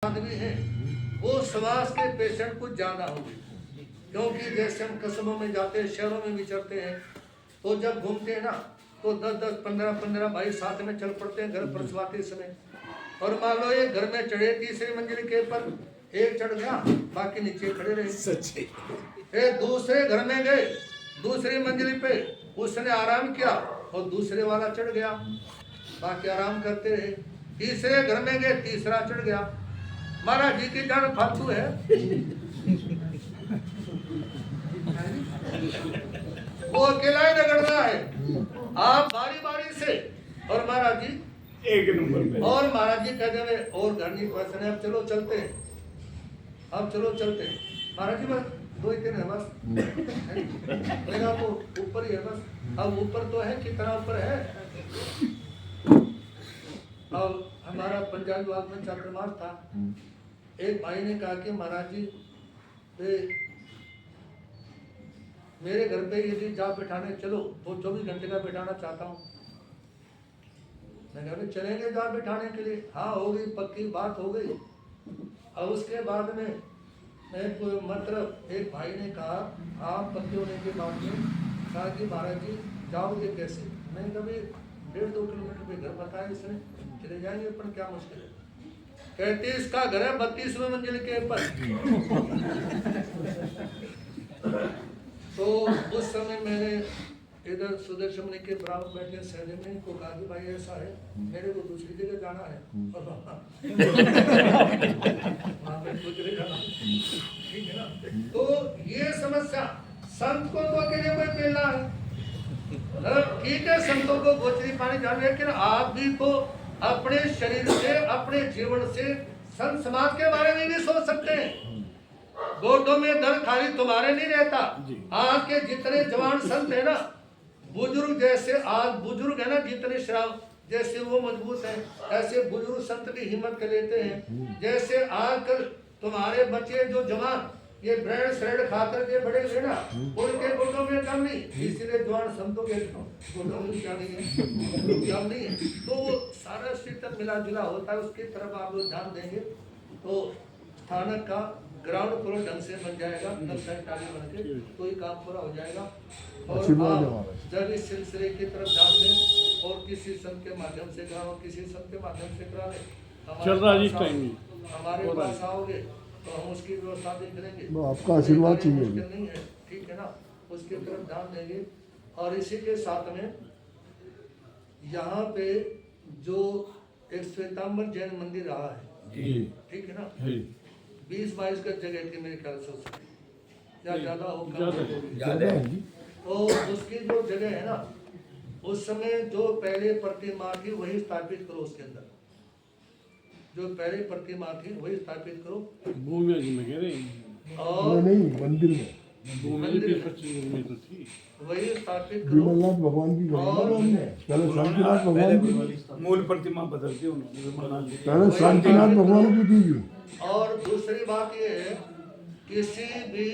आदमी हैं वो समाज के पेशेंट कुछ ज्यादा होंगे, क्योंकि जैसे हम कस्बों में जाते हैं, शहरों में विचरते हैं, तो जब घूमते हैं ना तो 10-10, 15-15 भाई साथ में चल पड़ते हैं घर परसवाते समय। और मान लो एक घर में चढ़े तीसरी मंजिल के ऊपर, एक चढ़ गया बाकी नीचे खड़े रहे। फिर दूसरे घर में गए, दूसरी मंजिल पे उसने आराम किया और दूसरे वाला चढ़ गया, बाकी आराम करते रहे। तीसरे घर में गए, तीसरा चढ़ गया। महाराज जी की जान फालतू है, वो अकेला ही रगड़ रहा है। आप बारी बारी से, और महाराज जी एक नंबर पे, और महाराज जी कहते हैं और घर नहीं पहुंचने, अब चलो चलते हैं, अब चलो चलते हैं। महाराज जी बस 2-3 है बस, मेरा तो ऊपर ही है बस। अब ऊपर तो है, कितना ऊपर है। अब हमारा पंजाब विभाग में चातुर्मास था। एक भाई ने कहा कि महाराज जी मेरे घर पे यदि जाप बिठाने चलो, वो 24 घंटे का बिठाना चाहता हूँ। मैंने कहा चलेंगे जाप बिठाने के लिए। हाँ हो गई, पक्की बात हो गई। और उसके बाद में मतलब एक भाई ने कहा, आप पक्के होने के बाद में कहा कि महाराज जी जाओगे कैसे। मैंने कभी 1.5-2 किलोमीटर पे घर बताया इसने, चले जाएंगे, पर क्या मुश्किल है। कहते इसका घर है 32वें मंजिल के ऊपर। तो उस समय मैंने इधर सुदर्शन मुनि के बराबर बैठे सहजन को कहा कि भाई ऐसा है, मेरे को दूसरी जगह जाना है और वहाँ पे दूसरी जाना, ठीक है ना। तो ये समस्या संत को तो अकेले कोई पेलना है, ठीक है, संतों को गोचरी पानी जान, लेकिन आप भी तो अपने शरीर से, अपने जीवन से संत समाज के बारे में भी सोच सकते हैं। गोदों में दर्द खाली तुम्हारे नहीं रहता। आज के जितने जवान संत है ना, बुजुर्ग जैसे आज बुजुर्ग है ना, जितने श्राव जैसे वो मजबूत है, ऐसे बुजुर्ग संत भी हिम्मत कर लेते हैं। जैसे आजकल तुम्हारे बच्चे जो जवान ये ब्रेड श्रेड खाकर के बड़े हुए ना, उनके गोदों में कम नहीं, इसीलिए जवान संतों के गोदों में क्या नहीं है, कम नहीं है। तो वो सारा सिस्टम मिला जुला होता है, उसकी तरफ आप लोग ध्यान देंगे तो स्थानक का ग्राउंड फ्लोर ढंग से बन जाएगा, नक्शा टाली बन के तो ही काम पूरा हो जाएगा। और आप जब इस सिलसिले की तरफ ध्यान दें और किसी संत के माध्यम से कराओ, किसी संत के माध्यम से करा लें, हमारे पास आओगे तो हम उसकी व्यवस्था देख लेंगे। आपका आशीर्वाद चाहिए, नहीं है, ठीक है ना, उसकी तरफ ध्यान देंगे। और इसी के साथ में यहाँ पे जो एक श्वेतांबर जैन मंदिर रहा है, ठीक है ना, 20-22 का जगह थी मेरे ख्याल से, या ज्यादा होगा। तो उसकी जो जगह है ना, उस समय जो पहले प्रतिमा थी वही स्थापित करो, उसके अंदर जो पहले प्रतिमा थी वही स्थापित करो। और नहीं मंदिर में वही स्थापित करो। विमलनाथ भगवान की पहले शांतिनाथ भगवान की मूल प्रतिमा बदल दी उन्होंने, पहले शांतिनाथ भगवान की थी। और दूसरी बात ये है, किसी भी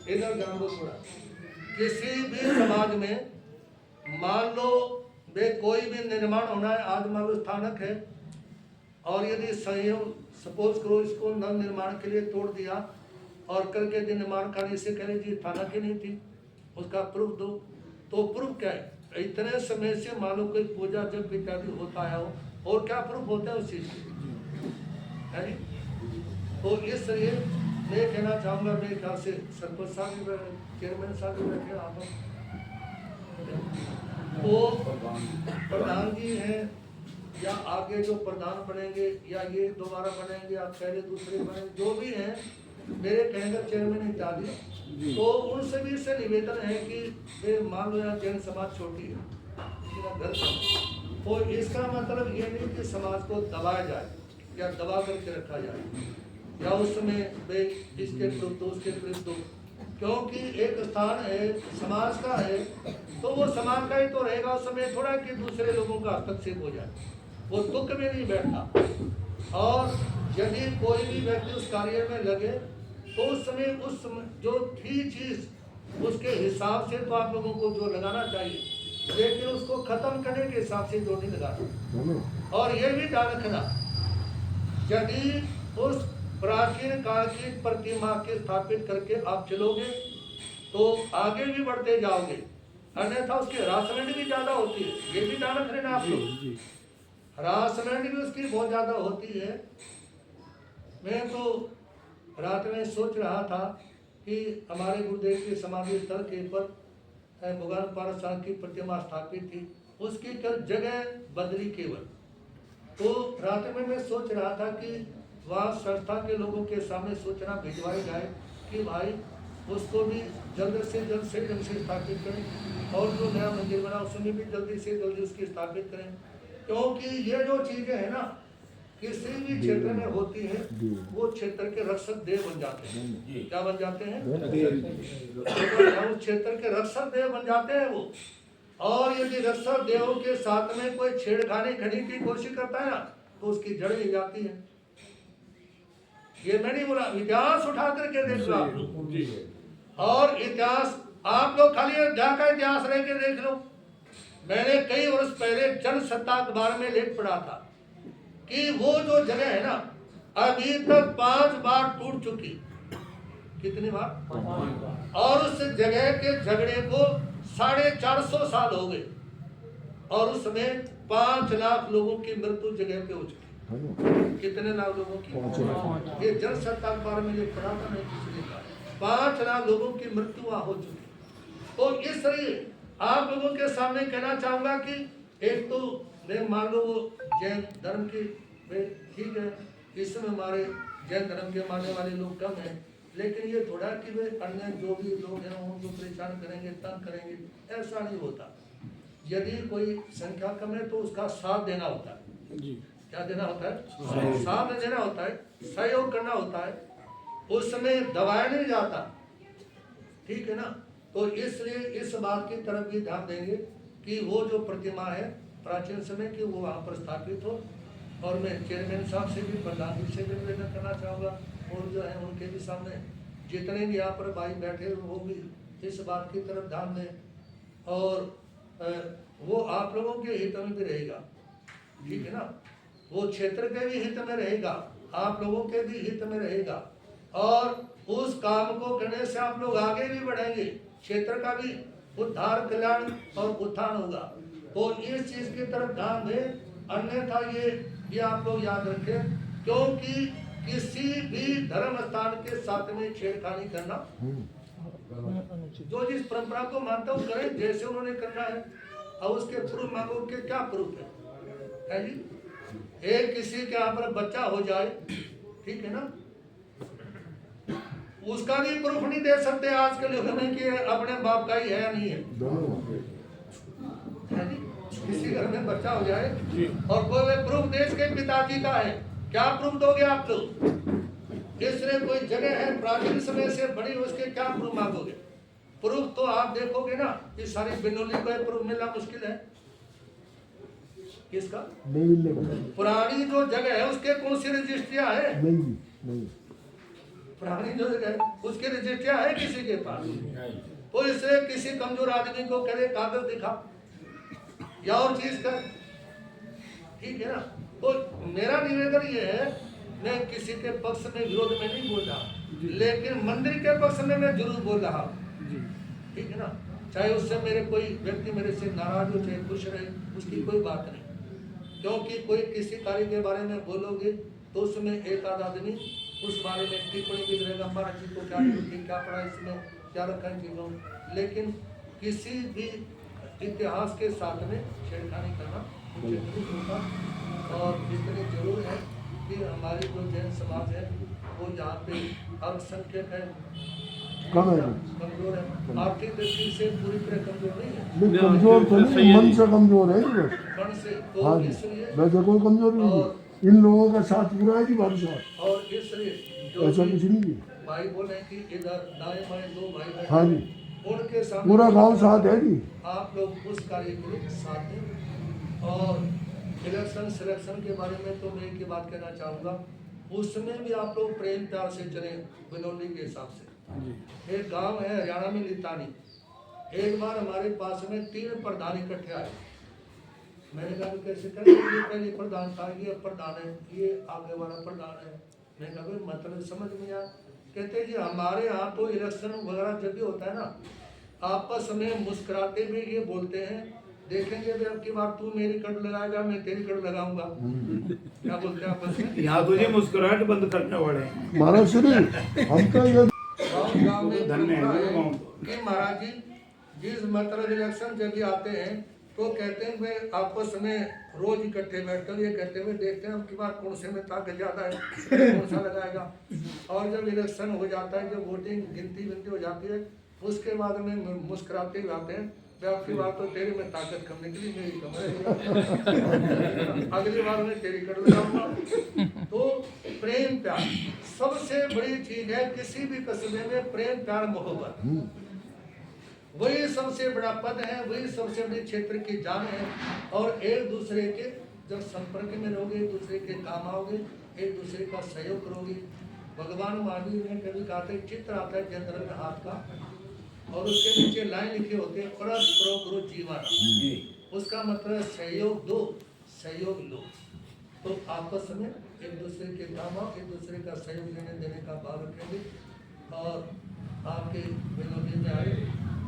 इधर ध्यान दो थोड़ा, किसी भी समाज में मान लो वे कोई भी निर्माण होना है, आज मान लो स्थानक है और यदि संयोग सपोज करो इसको नव निर्माण के लिए तोड़ दिया और करके दिन निर्माण कार्य से कह जी स्थानक ही नहीं थी, उसका प्रूफ दो। तो प्रूफ क्या है, इतने समय से मान लो कोई पूजा जब इत्यादि होता है और क्या प्रूफ होता है उस चीज के। तो इसलिए मैं कहना चाहूँगा, मेरे ख्याल से सरपंच साहब भी चेयरमैन साहब भी बैठे आप, तो प्रधान जी हैं या आगे जो प्रधान बनेंगे या ये दोबारा बनेंगे या पहले दूसरे बनेंगे, जो भी हैं मेरे कहने चेयरमैन इत्यादि, तो उनसे भी इससे निवेदन है कि वे मान लो यहाँ जैन समाज छोटी है घर, तो इसका मतलब ये नहीं कि समाज को दबाया जाए या दबा करके रखा जाए या उस समय वे इसके विरुद्ध उसके विरुद्ध, क्योंकि एक स्थान है समाज का है तो वो समाज का ही तो रहेगा। उस समय थोड़ा कि दूसरे लोगों का हस्तक्षेप हो जाए, वो तुक में नहीं बैठता। और यदि कोई भी व्यक्ति उस कार्य में लगे तो उस समय जो थी चीज उसके हिसाब से तो आप लोगों को जो लगाना चाहिए, लेकिन उसको खत्म करने के हिसाब से जो नहीं लगाना। और ये भी ध्यान रखना, यदि उस प्राचीन काल की प्रतिमा के स्थापित करके आप चलोगे तो आगे भी बढ़ते जाओगे, अन्यथा उसकी हरासमेंट भी ज्यादा होती है। ये भी ध्यान रख लेना आप लोग, हरासमेंट भी उसकी बहुत ज्यादा होती है। मैं तो रात में सोच रहा था कि हमारे गुरुदेव के समाधि स्थल के ऊपर भगवान पारस साहब की प्रतिमा स्थापित थी, उसकी जगह बदली केवल। तो रात में मैं सोच रहा था कि वहाँ संस्था के लोगों के सामने सूचना भिजवाई जाए कि भाई उसको भी जल्द से स्थापित करें, और जो नया मंदिर बना उसमें भी जल्दी से जल्दी उसकी स्थापित करें। क्योंकि ये जो चीजें हैं ना किसी भी क्षेत्र में होती है, वो क्षेत्र के रक्षक देव बन जाते हैं। क्या बन जाते हैं? उस क्षेत्र के रक्षक देव बन जाते हैं वो। और यदि रक्षक देवों के साथ में कोई छेड़खानी करने की कोशिश करता है ना, तो उसकी जड़ हिल जाती है। ये मैं नहीं बोला, इतिहास उठा करके देख लो आप लोग। और इतिहास आप लोग खाली अयोध्या का इतिहास रह के देख लो। मैंने कई वर्ष पहले जनसत्ता अखबार में लेख पढ़ा था कि वो जो जगह है ना अभी तक 5 बार टूट चुकी। कितनी बार? और उस जगह के झगड़े को 450 साल हो गए, और उसमें 5 लाख लोगों की मृत्यु जगह पे हो चुकी। कितने लाख लोगों की? ये जनसत्ता अखबार में लिख पढ़ा था, मैं पिछली बार 5 लाख लोगों की मृत्यु वहां हो चुकी। तो इसलिए आप लोगों के सामने कहना चाहूंगा कि एक तो मैं मान लो वो जैन धर्म की, ठीक है, इसमें हमारे जैन धर्म के मानने वाले लोग कम हैं, लेकिन ये थोड़ा कि वे अन्य जो भी लोग हैं उनको परेशान करेंगे, तंग करेंगे, ऐसा नहीं होता। यदि कोई संख्या कम है तो उसका साथ देना होता है। क्या देना होता है? साथ देना होता है, सहयोग करना होता है, उसमें दबाया नहीं जाता। ठीक है ना? तो इसलिए इस बात की तरफ भी ध्यान देंगे कि वो जो प्रतिमा है प्राचीन समय की वो वहाँ पर स्थापित हो। और मैं चेयरमैन साहब से भी, प्रधान जी से भी निवेदन करना चाहूँगा, और जो है उनके भी सामने जितने भी यहाँ पर भाई बैठे वो भी इस बात की तरफ ध्यान दें, और वो आप लोगों के हित में भी रहेगा। ठीक है ना? वो क्षेत्र के भी हित में रहेगा, आप लोगों के भी हित में रहेगा, और उस काम को करने से आप लोग आगे भी बढ़ेंगे, क्षेत्र का भी उद्धार, कल्याण और उत्थान होगा। तो इस चीज की तरफ ध्यान दें, अन्यथा ये आप लोग याद रखें, क्योंकि किसी भी धर्म स्थान के साथ में छेड़खानी करना, जो जिस परंपरा को मानता हूँ करें, जैसे उन्होंने करना है। और उसके प्रूफ मांगो के क्या प्रूफ है जी? एक किसी के यहाँ पर बच्चा हो जाए, ठीक है ना, उसका भी प्रूफ नहीं दे सकते आज के लोगों में कि अपने बाप का ही है या नहीं है जी? किसी घर में बच्चा हो जाए और कोई प्रूफ देश के पिताजी का है, क्या प्रूफ दोगे आप लोग? इसलिए कोई जगह है प्राचीन समय से बड़ी, उसके क्या प्रूफ मांगोगे? प्रूफ तो आप देखोगे ना, इस सारी बिनोली को प्रूफ मिलना मुश्किल है। किसका? पुरानी जो जगह है उसके कौन सी रजिस्ट्रियां है? नहीं। पुरानी जो जगह है उसकी रजिस्ट्रियां है किसी के पास? तो इसलिए किसी कमजोर आदमी को कहे कागज दिखा या और चीज कर, ठीक है ना? तो मेरा निवेदन ये है, मैं किसी के पक्ष में विरोध में नहीं बोल रहा, लेकिन मंदिर के पक्ष में मैं जरूर बोल रहा हूँ। ठीक है ना? चाहे उससे मेरे कोई व्यक्ति मेरे से नाराज हो, चाहे खुश रहे, उसकी कोई बात नहीं। क्योंकि कोई किसी कार्य के बारे में बोलोगे तो उसमें एक आध आदमी उस बारे में टिप्पणी भी करेगा, महाराज जी को क्या ड्यूटी, क्या पढ़ा, इसमें क्या रखा है चीज़ों, लेकिन किसी भी इतिहास के साथ में छेड़खानी करना उचित नहीं होता। और इतनी जरूर है कि हमारी जो जैन समाज है वो यहाँ पे अल्पसंख्यक है, कमजोर है, आर्थिक दृष्टि से पूरी तरह कमजोर नहीं है। कमजोर तो नहीं, मन से कमजोर है जी, मन से। तो हाँ, इसलिए वैसे कोई कमजोर नहीं, इन लोगों का साथ पूरा है जी हमारे साथ, और इसलिए ऐसा कुछ नहीं है। भाई बोले कि इधर दाएं बाएं 2 भाई बैठे, हाँ जी, उनके सामने पूरा गांव साथ है जी। आप लोग उस कार्य के लिए साथ दें। और इलेक्शन सिलेक्शन के बारे में तो मैं एक ही बात कहना चाहूँगा, उसमें भी आप लोग प्रेम प्यार से चले बिनौली के हिसाब से। एक गांव है हरियाणा में लितानी, एक बार हमारे पास में 3 प्रधान इकट्ठे आए। मैंने कहा कैसे करें, ये पहले प्रधान था, ये प्रधान है, ये आगे वाला प्रधान है, मैं कहा भाई मतलब समझ में आया। कहते जी हमारे यहाँ तो इलेक्शन वगैरह जब भी होता है ना, आपस में मुस्कुराते हुए ये बोलते हैं, देखेंगे भी अब की बार तू मेरी कड़ लगाएगा, मैं तेरी कड़ लगाऊंगा। क्या बोलते हैं आपस में? यहाँ तुझे मुस्कुराहट बंद करने वाले हैं। महाराज श्री हमका ये गाँव में धन्य है परंपरा गुरु है गाँव। कि महाराज जी जिस मतलब इलेक्शन जब भी आते हैं तो कहते हैं वे आपस में रोज इकट्ठे बैठते हैं, ये कहते हुए देखते हैं अब की बार कौन से में ताकत ज्यादा है, कौन सा लगाएगा। और जब इलेक्शन हो जाता है, जब वोटिंग गिनती हो जाती है, उसके बाद में मुस्कुराते हुए आते हैं, आपकी बार तो तेरी में ताकत कम निकली, मेरी कम है, अगली बार में तेरी कर लगाऊंगा। तो प्रेम प्यार सबसे बड़ी चीज है किसी भी कस्बे में, प्रेम प्यार मोहब्बत, वही सबसे बड़ा पद है, वही सबसे बड़ी क्षेत्र की जान है। और एक दूसरे के जब संपर्क में रहोगे, एक दूसरे के काम आओगे, एक दूसरे का सहयोग करोगे। भगवान महावीर ने कभी कहा था, चित्र आता है चंद्र में हाथ का और उसके नीचे लाइन लिखे होते हैं परस्परो गुरु जीवाना, उसका मतलब सहयोग दो सहयोग लो। तो आपस में एक दूसरे के काम आओ, एक दूसरे का सहयोग लेने देने का भाव रखेंगे। और आपके विनोदी में आए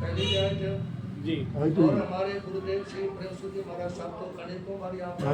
पहले जाए जब जी और हमारे गुरुदेव श्री प्रेमसु जी महाराज साहब तो अनेकों बार यहाँ पर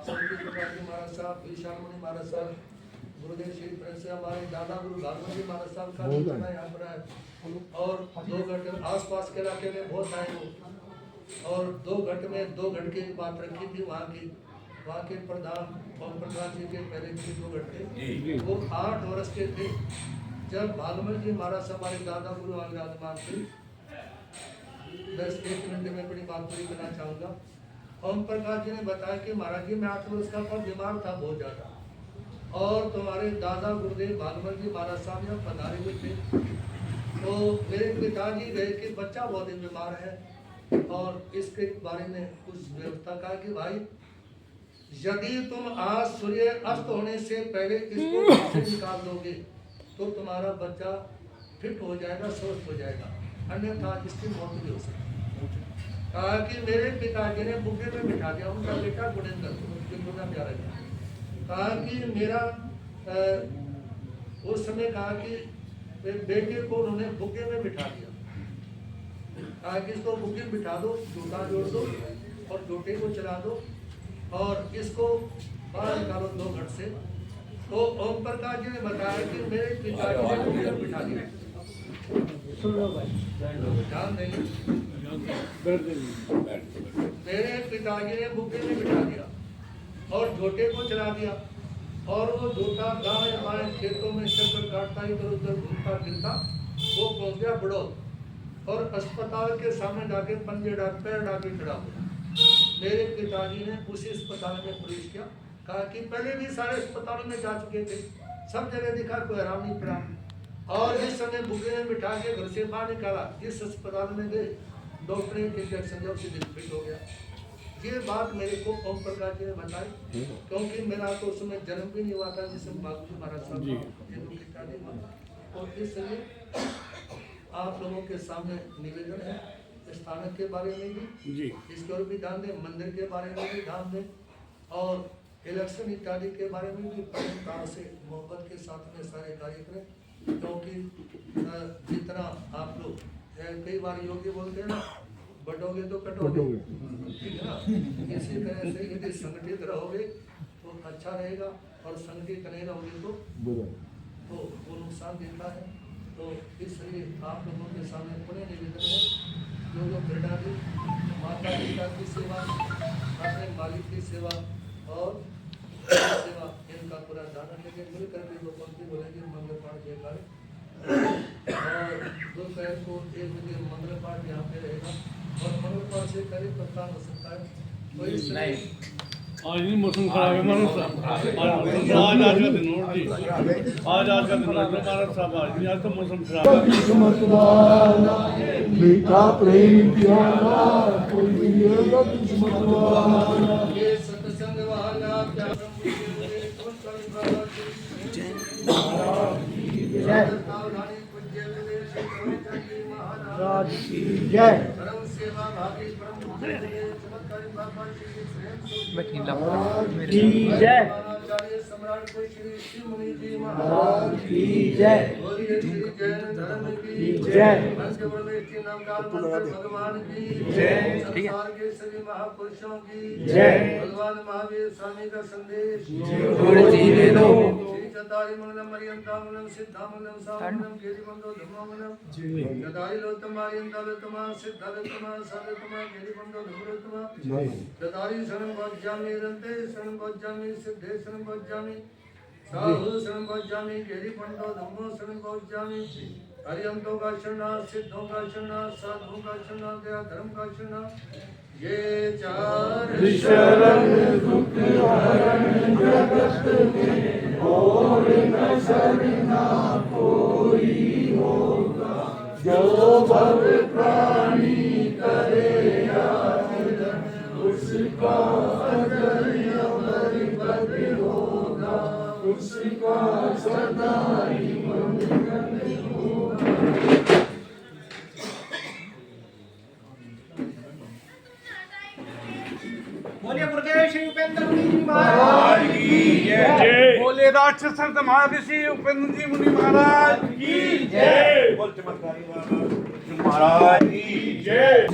संत प्रकाश जी महाराज साहब, विशाल मुनि महाराज साहब, गुरुदेव श्री प्रेमसु हमारे दादा गुरु भागवत जी महाराज साहब का भी जाना यहाँ पर है। और 2 घंटे आसपास के इलाके में बहुत आए वो, और 2 घंटे में 2 घंटे की बात रखी थी वहाँ के प्रधान और प्रधान जी के पहले के 2 घंटे, वो 8 वर्ष के थे जब भागवत जी महाराज हमारे दादा गुरु विराजमान थे। 10-1 मिनट में बड़ी बात पूरी करना चाहूँगा। ओम प्रकाश जी ने बताया कि महाराज जी मैं 8 वर्ष का था, बीमार था बहुत ज़्यादा, और तुम्हारे दादा गुरुदेव भागवत जी महाराज साहब यहाँ पधारे हुए थे। तो मेरे पिताजी गए कि बच्चा बहुत ही बीमार है और इसके बारे में कुछ व्यवस्था कहा कि भाई यदि तुम आज सूर्य अस्त होने से पहले इसको घर से निकाल दोगे तो तुम्हारा बच्चा फिट हो जाएगा, स्वस्थ हो जाएगा, अन्यथा इसकी मौत भी हो सकती है। कहा कि मेरे पिताजी ने बुके में बिठा दिया उनका बेटा गुणेंद्र, प्यारा गया। कहा कि मेरा उस समय कहा कि बेटे को उन्होंने बुके में बिठा दिया। कहा कि इसको बुके में बिठा दो, जूता जोड़ दो और जूते को चला दो और इसको बाहर निकालो 2 घंटे से। तो ओम प्रकाश जी ने बताया कि मेरे पिताजी ने बुके में बिठा दिया, ध्यान देंगे, मेरे पिताजी ने बुके में बिठा दिया और झोटे को चला दिया और वो झोटा दाएं बाएं खेतों में चक्कर काटता इधर उधर घूमता फिरता वो पहुंच गया बड़ौद और अस्पताल के सामने जाके पंजे डाल पैर डाल के खड़ा हुआ। मेरे पिताजी ने उसी अस्पताल में प्रवेश किया। कहा कि पहले भी सारे अस्पतालों में जा चुके थे, सब जगह दिखा, कोई आराम नहीं पड़ा, और इस समय बुके में बिठा के घर से बाहर निकाला। इस अस्पताल में गए, डॉक्टर ने इंजेक्शन दिया, उसी दिन फिट हो गया। ये बात मेरे को ओम प्रकाश जी ने बताई, क्योंकि मेरा तो उस समय जन्म भी नहीं हुआ था जिस समय बाबू महाराज साहब। और इसलिए आप लोगों के सामने निवेदन है स्थानक के बारे में भी जी इसके और भी ध्यान दें, मंदिर के बारे में भी ध्यान दें और इलेक्शन इत्यादि के बारे में भी प्रेम से मोहब्बत के साथ में सारे कार्य करें। क्योंकि जितना आप लोग कई बार योगी बोलते हैं ना, बटोगे तो कटोगे, ठीक है ना। इसी तरह से यदि संगठित रहोगे तो अच्छा रहेगा और संगठित नहीं रहोगे तो वो नुकसान देता है। तो इसलिए आप लोगों के सामने पुनः निवेदन है, जो प्रेरणा दी, माता पिता की सेवा, अपने मालिक की सेवा और सेवा, इनका पूरा ध्यान रखेंगे। मिल करके दो पंक्ति बोलेंगे मंगल पाठ के कार्य, और दोपहर को 1 बजे मंगल पाठ यहाँ पे रहेगा और मंगल पाठ से करीब प्रस्थान हो सकता है। तो इसलिए आज ही मौसम खराब है महाराज साहब, आज का दिन और जी, आज का दिन और महाराज साहब, आज तो मौसम खराब है। किस्मत मीठा प्रेम प्यारा कोई मिलेगा किस्मत वाला। ये सत्संग वाला प्यारा राज की जय। परम सेवा भागी परम चमत्कारी बाबा की जय। सम्राट श्री शिव मुनि जी महाराज की जय बोलिए श्री जैन धर्म की जय हंस के बल में नाम काल मंत्र भगवान की जय। संसार के सभी महापुरुषों की जय। भगवान महावीर स्वामी का संदेश और जीने दो श्री चतारी मंगलम मरियंता मंगलम सिद्धा मंगलम सामंगलम गिरि बंदो धम्मा मंगलम चतारी लोतम मरियंता लोतमा सिद्धा लोतमा सालोतमा गिरि बंदो धम्मोतमा चतारी शरण भज्जामि रंते शरण भज्जामि सिद्धे शरण भज्जामि साहु शरण भज्जामि गिरि बंदो धम्मो शरण भज्जामि हरियंतो का शरणार्थ सिद्धों का शरणार्थ साधुओं का शरणार्थ दया धर्म का शरणार्थ ये चार शरण दुख हरण जगत में और न शरणा कोई होगा जो भव प्राणी करे आचरण उसका अजर अमर पद होगा उसका सदा ही मंगल होगा। बोलिए गुरुदेव श्री उपेंद्र मुनि जी महाराज की जय। बोले राष्ट्र संत महर्षि उपेंद्र जी मुनि महाराज की जय। बोल चमत्कारी बाबा महाराज की जय।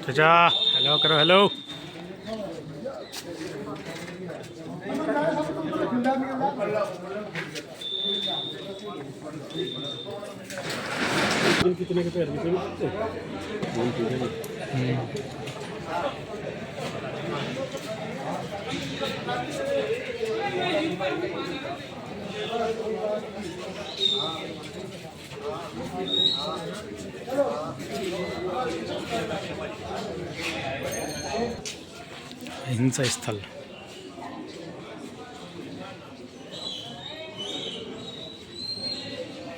चाचा हेलो करो हेलो कितने के पैर हिंसा स्थल